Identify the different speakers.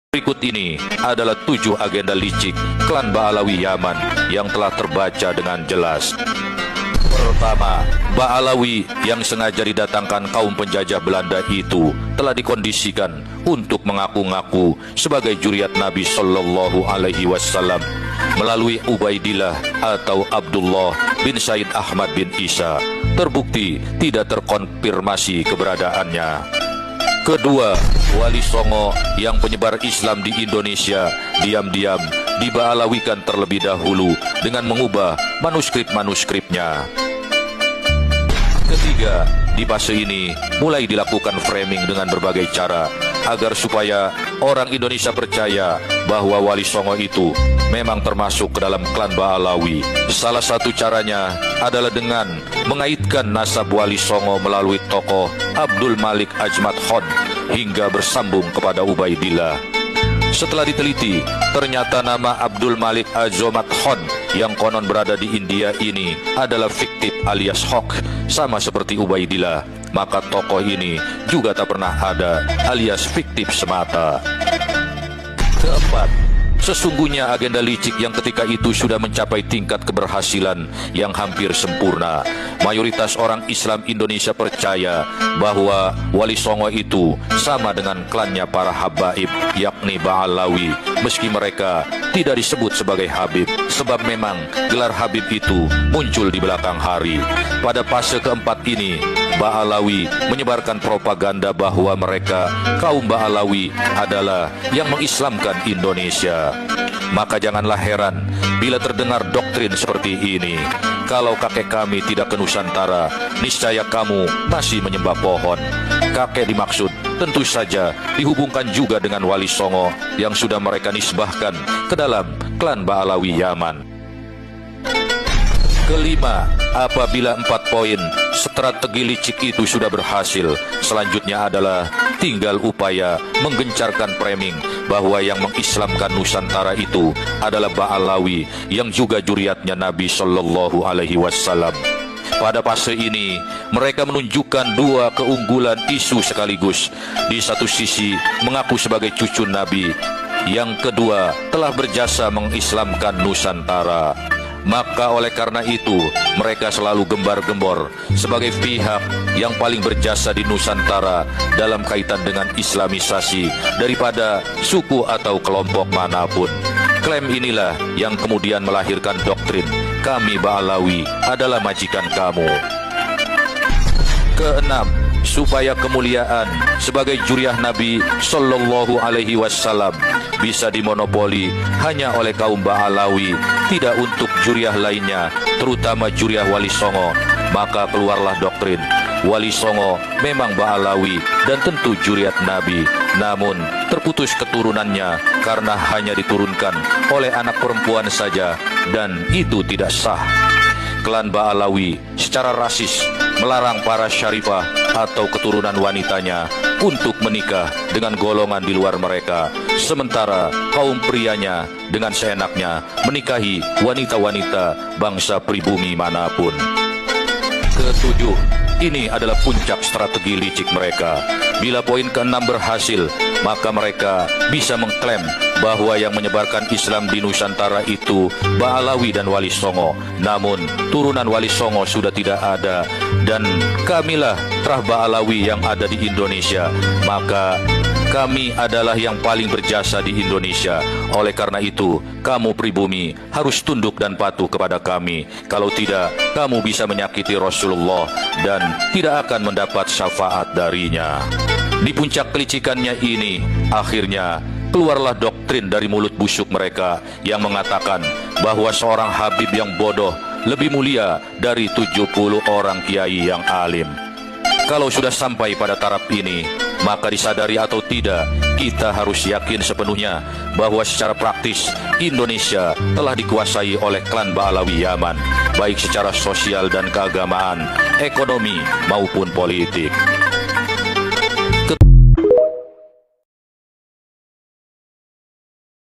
Speaker 1: Berikut ini adalah 7 agenda licik klan Ba'alawi Yaman yang telah terbaca dengan jelas. Pertama, Ba'alawi yang sengaja didatangkan kaum penjajah Belanda itu telah dikondisikan untuk mengaku-ngaku sebagai juriat Nabi Sallallahu Alaihi Wasallam melalui Ubaidillah atau Abdullah bin Said Ahmad bin Isa. Terbukti tidak terkonfirmasi keberadaannya. Kedua, Wali Songo yang penyebar Islam di Indonesia diam-diam diba'alawikan terlebih dahulu dengan mengubah manuskrip-manuskripnya. Ketiga, di fase ini mulai dilakukan framing dengan berbagai cara agar supaya orang Indonesia percaya bahwa Wali Songo itu memang termasuk ke dalam klan Ba'alawi. Salah satu caranya adalah dengan mengaitkan nasab Wali Songo melalui tokoh Abdul Malik Ajmat Khan hingga bersambung kepada Ubaidillah. Setelah diteliti, ternyata nama Abdul Malik Ajmat Khan yang konon berada di India ini adalah fiktif alias hoax, sama seperti Ubaidillah. Maka tokoh ini juga tak pernah ada alias fiktif semata. Keempat, sesungguhnya agenda licik yang ketika itu sudah mencapai tingkat keberhasilan yang hampir sempurna. Mayoritas orang Islam Indonesia percaya bahwa Wali Songo itu sama dengan klannya para habaib, yakni Ba'alawi, meski mereka tidak disebut sebagai Habib, sebab memang gelar Habib itu muncul di belakang hari. Pada fase keempat ini, Ba'alawi menyebarkan propaganda bahwa mereka, kaum Ba'alawi, adalah yang mengislamkan Indonesia. Maka janganlah heran bila terdengar doktrin seperti ini. Kalau kakek kami tidak ke Nusantara, niscaya kamu masih menyembah pohon. Kakek dimaksud tentu saja dihubungkan juga dengan Wali Songo yang sudah mereka nisbahkan ke dalam klan Ba'alawi Yaman. Kelima, apabila 4 poin strategi licik itu sudah berhasil, selanjutnya adalah tinggal upaya menggencarkan framing bahwa yang mengislamkan Nusantara itu adalah Ba'alawi yang juga juriatnya Nabi Sallallahu Alaihi Wasallam. Pada fase ini, mereka menunjukkan 2 keunggulan isu sekaligus. Di satu sisi mengaku sebagai cucu Nabi, yang kedua telah berjasa mengislamkan Nusantara. Maka oleh karena itu, mereka selalu gembar-gembor sebagai pihak yang paling berjasa di Nusantara dalam kaitan dengan islamisasi daripada suku atau kelompok manapun. Klaim inilah yang kemudian melahirkan doktrin kami Ba'alawi adalah majikan kamu. Keenam, supaya kemuliaan sebagai juriah Nabi Sallallahu Alaihi Wasallam bisa dimonopoli hanya oleh kaum Ba'alawi, tidak untuk juriah lainnya, terutama juriah Wali Songo, maka keluarlah doktrin Wali Songo memang Ba'alawi dan tentu juriat Nabi, namun terputus keturunannya karena hanya diturunkan oleh anak perempuan saja, dan itu tidak sah. Klan Ba'alawi secara rasis melarang para syarifah atau keturunan wanitanya untuk menikah dengan golongan di luar mereka, sementara kaum prianya dengan seenaknya menikahi wanita-wanita bangsa pribumi manapun. Ketujuh, ini adalah puncak strategi licik mereka. Bila poin ke-6 berhasil, maka mereka bisa mengklaim bahwa yang menyebarkan Islam di Nusantara itu Ba'alawi dan Wali Songo. Namun turunan Wali Songo sudah tidak ada, dan kamilah terah Ba'alawi yang ada di Indonesia. Maka kami adalah yang paling berjasa di Indonesia. Oleh karena itu, kamu pribumi harus tunduk dan patuh kepada kami. Kalau tidak, kamu bisa menyakiti Rasulullah dan tidak akan mendapat syafaat darinya. Di puncak kelicikannya ini, akhirnya keluarlah doktrin dari mulut busuk mereka yang mengatakan bahwa seorang Habib yang bodoh lebih mulia dari 70 orang kiai yang alim. Kalau sudah sampai pada taraf ini, maka disadari atau tidak, kita harus yakin sepenuhnya bahwa secara praktis Indonesia telah dikuasai oleh klan Ba'alawi Yaman, baik secara sosial dan keagamaan, ekonomi maupun politik.